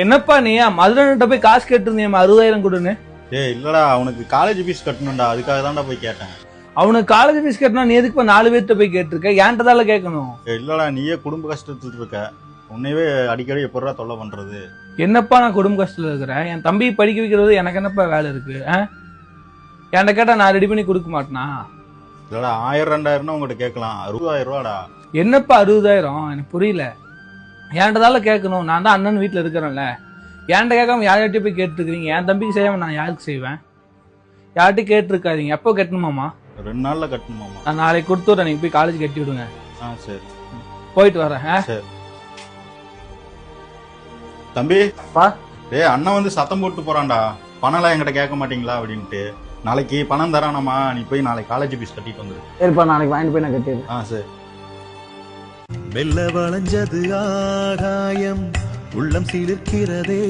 என்னப்பா நீ மதுரன்ட்ட போய் காசு கேட்டிருந்தேன் 60,000 கொடுன்னு. இல்லடா அவனுக்கு காலேஜ் ஃபீஸ் கட்டணும்டா, அதுக்காக தான்டா போய் கேட்டேன். அவனுக்கு காலேஜ் ஃபீஸ் கட்டணும், நீ எதுக்கு 4 பேர்கிட்ட போய் கேட்டிருக்க? ஏன்ட்டதால கேட்கணும். இல்லடா நீயே குடும்ப கஷ்டத்துல இருக்க, உன்னையவே அடிக்கடி எப்படா தொல்லை பண்றது? என்னப்பா நான் குடும்ப கஷ்டத்துல இருக்கிறேன்? என் தம்பி படிக்க வைக்கிறது எனக்கு என்னப்பா வேலை இருக்கு? என்கிட்ட கேட்டா நான் ரெடி பண்ணி கொடுக்க மாட்டேனா? இல்லடா 1000-2000 உங்ககிட்ட கேட்கலாம், 60,000 ரூபாடா. என்னப்பா 60,000? எனக்கு புரியல. ஏன்ட்டதால கேட்கணும், நான் தான் அண்ணன் வீட்டுல இருக்கிறேன்ல. என்கிட்ட கேட்காம யார்கிட்டயும் போய் கேட்டுருக்கீங்க. என் தம்பிக்கு செய்யாம நான் யாருக்கு செய்வேன்? யார்கிட்டையும் கேட்டுருக்காதீங்க. எப்போ கட்டணுமாமா? 2 நாள்ல கட்டணுமாமா? நான் நாளைக்கு கொடுத்துட்றேன், நீங்க போய் காலேஜ் கட்டி விடுங்க. சரி போயிட்டு வரேன். சரி தம்பி. அண்ணன் வந்து சத்தம் போட்டு போறான்டா, பணம்லாம் என்கிட்ட கேட்க மாட்டீங்களா அப்படின்ட்டு. நாளைக்கு பணம் தரானம்மா, நீ போய் நாளைக்கு காலேஜ் ஃபீஸ் கட்டிட்டு வந்துரு. சரிப்பா, நாளைக்கு வாங்கிட்டு போய் நான் கட்டிடுறேன். சரி. மெல்ல வளைஞ்சது ஆகாயம், உள்ளம் சிலிர்க்கிறதே.